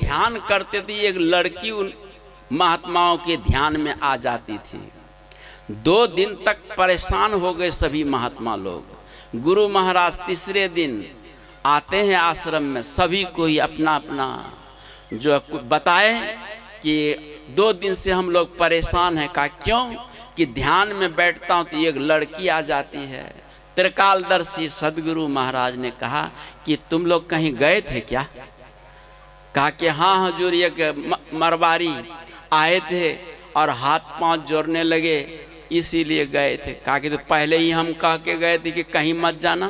ध्यान करते थे, एक लड़की उन महात्माओं के ध्यान में आ जाती थी। 2 दिन तक परेशान हो गए सभी महात्मा लोग। गुरु महाराज तीसरे दिन आते हैं आश्रम में, सभी को ही अपना अपना जो बताए कि 2 दिन से हम लोग परेशान हैं। कहा क्यों? कि ध्यान में बैठता हूँ तो एक लड़की आ जाती है। त्रिकालदर्शी सदगुरु महाराज ने कहा कि तुम लोग कहीं गए थे क्या? कहा कि हाँ हुजूर, एक मरवारी आए थे और हाथ पांव जोड़ने लगे, इसीलिए गए थे। कहा कि तो पहले ही हम कह के गए थे कि कहीं मत जाना।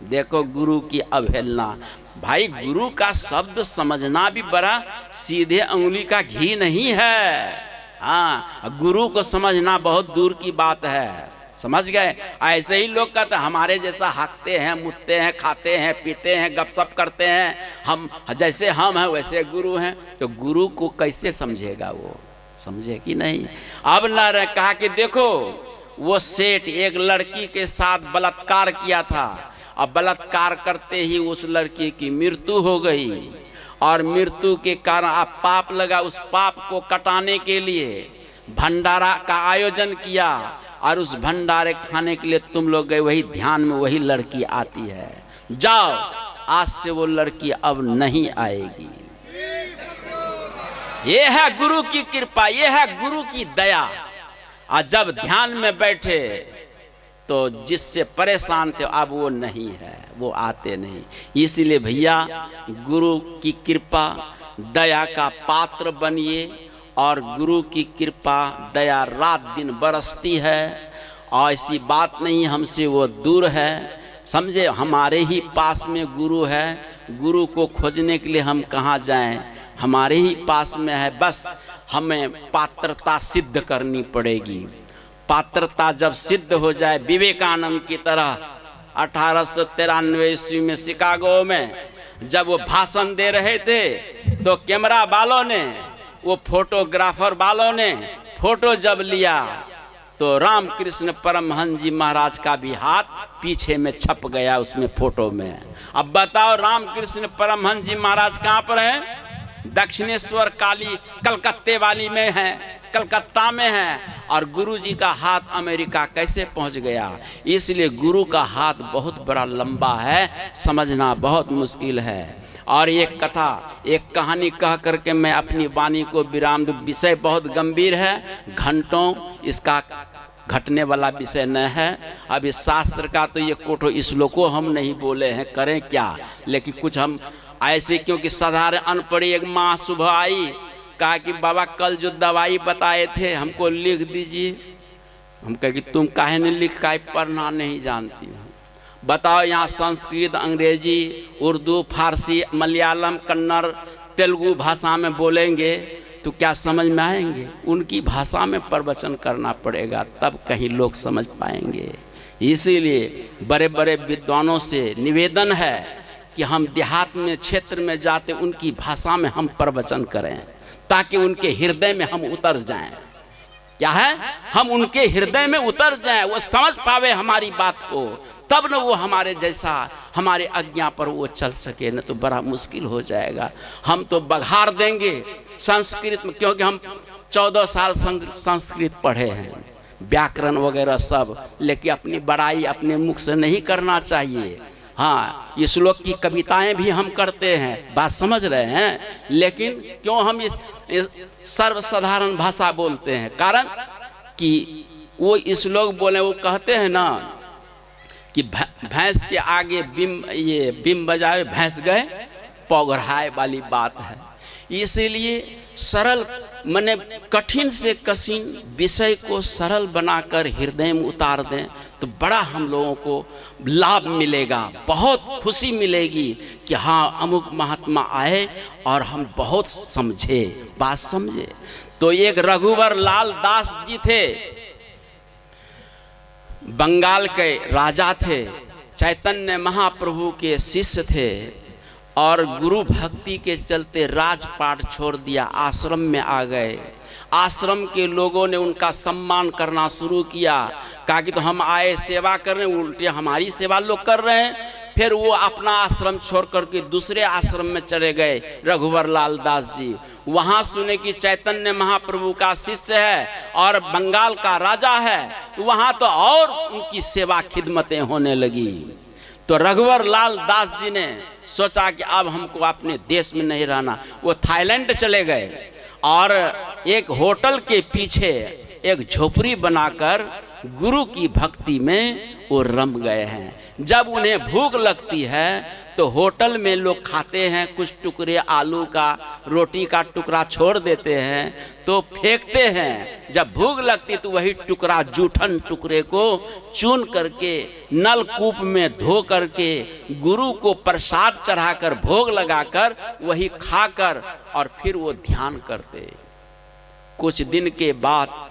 देखो गुरु की अवहेलना। भाई गुरु का शब्द समझना भी बड़ा सीधे अंगुली का घी नहीं है। हाँ, गुरु को समझना बहुत दूर की बात है। समझ गए? ऐसे ही लोग कहते हैं हमारे जैसा हकते हैं, मुतते हैं, खाते हैं, पीते हैं, गपशप करते हैं, हम जैसे हम हैं वैसे गुरु हैं। तो गुरु को कैसे समझेगा वो? समझे कि नहीं? अब न कहा कि देखो वो सेठ एक लड़की के साथ बलात्कार किया था, और बलात्कार करते ही उस लड़की की मृत्यु हो गई, और मृत्यु के कारण आप पाप लगा। उस पाप को कटाने के लिए भंडारा का आयोजन किया, और उस भंडारे खाने के लिए तुम लोग गए। वही ध्यान में वही लड़की आती है। जाओ, आज से वो लड़की अब नहीं आएगी। ये है गुरु की कृपा, ये है गुरु की दया। और जब ध्यान में बैठे तो जिससे परेशान थे अब वो नहीं है, वो आते नहीं। इसीलिए भैया गुरु की कृपा दया का पात्र बनिए, और गुरु की कृपा दया रात दिन बरसती है। और ऐसी बात नहीं हमसे वो दूर है, समझे? हमारे ही पास में गुरु है। गुरु को खोजने के लिए हम कहाँ जाएं? हमारे ही पास में है। बस हमें पात्रता सिद्ध करनी पड़ेगी। पात्रता जब सिद्ध हो जाए, विवेकानंद की तरह 1893 ईस्वी में शिकागो में जब वो भाषण दे रहे थे, तो कैमरा वालों ने, वो फोटोग्राफर वालों ने फोटो जब लिया तो रामकृष्ण परमहंस जी महाराज का भी हाथ पीछे में छप गया उसमें फोटो में। अब बताओ रामकृष्ण परमहंस जी महाराज कहाँ पर हैं? दक्षिणेश्वर काली कलकत्ते वाली में है, कलकत्ता में है, और गुरु जी का हाथ अमेरिका कैसे पहुंच गया? इसलिए गुरु का हाथ बहुत बड़ा लंबा है, समझना बहुत मुश्किल है। और एक कथा, एक कहानी कह करके मैं अपनी वाणी को विराम दूं। विषय बहुत गंभीर है, घंटों इसका घटने वाला विषय न है। अब इस शास्त्र का तो ये कोठो श्लोको हम नहीं बोले हैं, करें क्या? लेकिन कुछ हम ऐसे, क्योंकि साधारण अनपढ़ी एक माँ सुबह आई, कहा कि बाबा कल जो दवाई बताए थे हमको लिख दीजिए। हम कहे कि तुम काहे ने लिख का पढ़ना नहीं जानती हो? बताओ यहाँ संस्कृत, अंग्रेजी, उर्दू, फारसी, मलयालम, कन्नड़, तेलुगु भाषा में बोलेंगे तो क्या समझ में आएंगे? उनकी भाषा में प्रवचन करना पड़ेगा, तब कहीं लोग समझ पाएंगे। इसीलिए बड़े बड़े विद्वानों से निवेदन है कि हम देहात में, क्षेत्र में जाते उनकी भाषा में हम प्रवचन करें, ताकि उनके हृदय में हम उतर जाएं। क्या है? हम उनके हृदय में उतर जाएं, वो समझ पावे हमारी बात को, तब न वो हमारे जैसा, हमारे आज्ञा पर वो चल सके। न तो बड़ा मुश्किल हो जाएगा। हम तो बघार देंगे संस्कृत में, क्योंकि हम 14 साल संस्कृत पढ़े हैं, व्याकरण वगैरह सब, लेकिन अपनी बड़ाई अपने मुख से नहीं करना चाहिए। हाँ, ये श्लोक की कविताएं भी हम करते हैं, बात समझ रहे हैं, लेकिन क्यों हम इस सर्वसाधारण भाषा बोलते हैं? कारण कि वो इस श्लोक बोले, वो कहते हैं ना कि भैंस के आगे बिम बजाए भैंस गए पौघराए वाली बात है। इसीलिए सरल मने कठिन से कठिन विषय को सरल बनाकर हृदय में उतार दें तो बड़ा हम लोगों को लाभ मिलेगा, बहुत खुशी मिलेगी कि हाँ अमुक महात्मा आए और हम बहुत समझे, बात समझे। तो एक रघुवर लाल दास जी थे, बंगाल के राजा थे, चैतन्य महाप्रभु के शिष्य थे, और गुरु भक्ति के चलते राजपाट छोड़ दिया, आश्रम में आ गए। आश्रम के लोगों ने उनका सम्मान करना शुरू किया, कहा कि तो हम आए सेवा करने, उल्टे हमारी सेवा लोग कर रहे हैं। फिर वो अपना आश्रम छोड़ करके दूसरे आश्रम में चले गए, रघुवर लाल दास जी। वहाँ सुने कि चैतन्य महाप्रभु का शिष्य है और बंगाल का राजा है, वहाँ तो और उनकी सेवा खिदमतें होने लगी। तो रघुवर लाल दास जी ने सोचा कि अब हमको अपने देश में नहीं रहना, वो थाईलैंड चले गए और एक होटल के पीछे एक झोपड़ी बनाकर गुरु की भक्ति में वो रम गए हैं। जब उन्हें भूख लगती है तो होटल में लोग खाते हैं, कुछ टुकड़े आलू का, रोटी का टुकड़ा छोड़ देते हैं तो फेंकते हैं। जब भूख लगती तो वही टुकड़ा, जूठन टुकड़े को चुन करके नलकूप में धो करके गुरु को प्रसाद चढ़ाकर भोग लगाकर वही खाकर और फिर वो ध्यान करते। कुछ दिन के बाद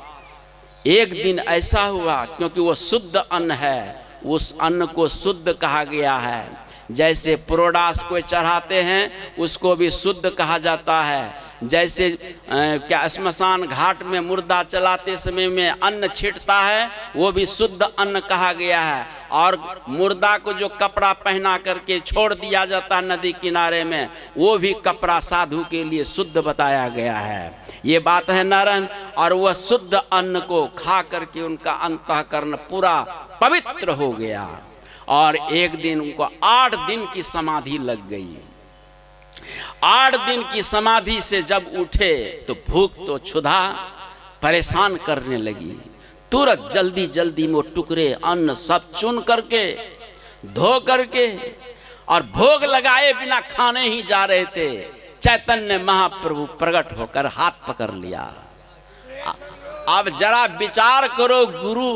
एक दिन ऐसा हुआ, क्योंकि वो शुद्ध अन्न है, उस अन्न को शुद्ध कहा गया है। जैसे प्रोडास को चढ़ाते हैं उसको भी शुद्ध कहा जाता है। जैसे क्या स्मशान घाट में मुर्दा चलाते समय में अन्न छिटता है, वो भी शुद्ध अन्न कहा गया है। और मुर्दा को जो कपड़ा पहना करके छोड़ दिया जाता है नदी किनारे में, वो भी कपड़ा साधु के लिए शुद्ध बताया गया है। ये बात है नारायण। और वह शुद्ध अन्न को खा करके उनका अंतःकरण पूरा पवित्र हो गया। और एक दिन उनको 8 दिन की समाधि लग गई। 8 दिन की समाधि से जब उठे तो भूख तो क्षुधा परेशान करने लगी। तुरंत जल्दी जल्दी में वो टुकड़े अन्न सब चुन करके धो करके और भोग लगाए बिना खाने ही जा रहे थे। चैतन्य महाप्रभु प्रकट होकर हाथ पकड़ लिया। अब जरा विचार करो, गुरु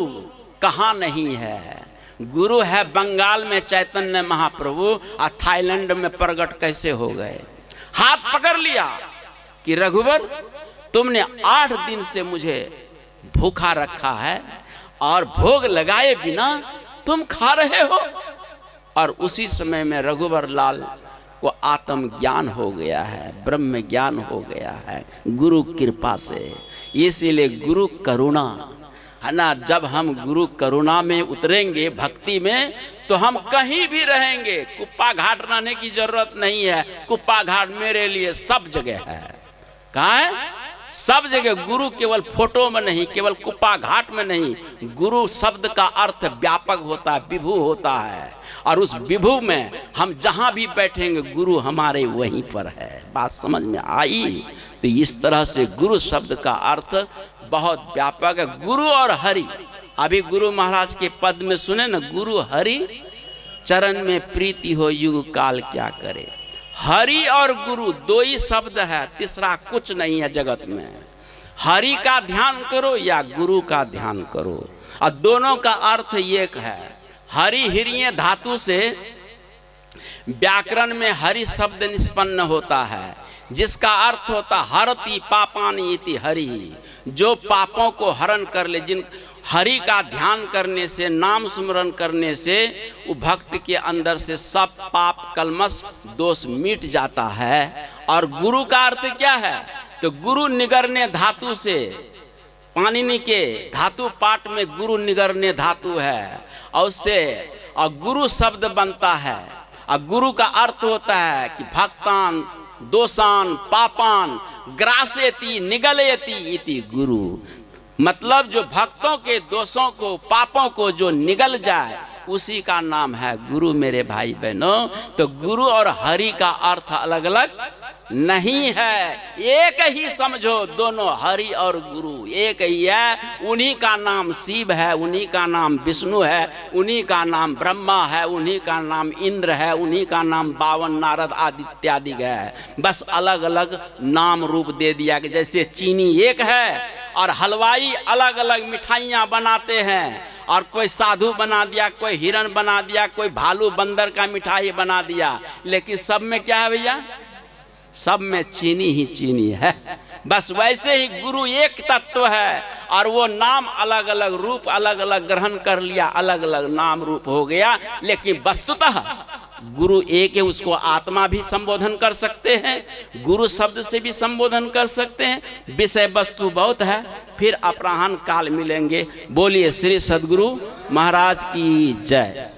कहाँ नहीं है? गुरु है बंगाल में चैतन्य महाप्रभु, और थाईलैंड में प्रकट कैसे हो गए? हाथ पकड़ लिया कि रघुवर, तुमने 8 दिन से मुझे भूखा रखा है और भोग लगाए बिना तुम खा रहे हो। और उसी समय में रघुवर लाल को आत्मज्ञान हो गया है, ब्रह्म ज्ञान हो गया है गुरु कृपा से। इसीलिए गुरु करुणा है ना। जब हम गुरु करुणा में उतरेंगे भक्ति में तो हम कहीं भी रहेंगे। कुप्पा घाट रहने की जरूरत नहीं है। कुप्पा घाट मेरे लिए सब जगह है। कहाँ है? सब जगह। गुरु केवल फोटो में नहीं, केवल कुप्पा घाट में नहीं। गुरु शब्द का अर्थ व्यापक होता है, विभु होता है। और उस विभु में हम जहाँ भी बैठेंगे गुरु हमारे वहीं पर है। बात समझ में आई? तो इस तरह से गुरु शब्द का अर्थ बहुत व्यापक है। गुरु और हरि, अभी गुरु महाराज के पद में सुने न, गुरु हरि चरण में प्रीति हो युग काल क्या करे। हरि और गुरु 2 ही शब्द है, तीसरा कुछ नहीं है जगत में। हरि का ध्यान करो या गुरु का ध्यान करो, और दोनों का अर्थ एक है। हरि हिरिये धातु से व्याकरण में हरि शब्द निष्पन्न होता है, जिसका अर्थ होता हरति पापानि इति हरि, जो पापों को हरण कर ले। जिन हरि का ध्यान करने से, नाम स्मरण करने से वो भक्त के अंदर से सब पाप कलमश दोष मिट जाता है। और गुरु का अर्थ क्या है? तो गुरु निगरने धातु से, पाणिनि के धातु पाठ में गुरु निगरने धातु है, और उससे और गुरु शब्द बनता है। और गुरु का अर्थ होता है कि भक्तान दोषान पापान ग्रासेति निगलयति इति गुरु, मतलब जो भक्तों के दोषों को, पापों को जो निगल जाए उसी का नाम है गुरु। मेरे भाई बहनों, तो गुरु और हरि का अर्थ अलग अलग नहीं है, एक ही समझो। दोनों हरि और गुरु एक ही है। उन्हीं का नाम शिव है, उन्हीं का नाम विष्णु है, उन्हीं का नाम ब्रह्मा है, उन्हीं का नाम इंद्र है, उन्हीं का नाम 52 नारद आदि इत्यादि है। बस अलग अलग नाम रूप दे दिया कि जैसे चीनी एक है और हलवाई अलग अलग मिठाइयाँ बनाते हैं, और कोई साधु बना दिया, कोई हिरण बना दिया, कोई भालू बंदर का मिठाई बना दिया, लेकिन सब में क्या है भैया? सब में चीनी ही चीनी है। बस वैसे ही गुरु एक तत्व है, और वो नाम अलग अलग रूप अलग अलग ग्रहण कर लिया, अलग अलग नाम रूप हो गया, लेकिन वस्तुतः गुरु एक है, उसको आत्मा भी संबोधन कर सकते हैं, गुरु शब्द से भी संबोधन कर सकते हैं। विषय वस्तु बहुत है। फिर अपराह्न काल मिलेंगे। बोलिए श्री सद्गुरु महाराज की जय।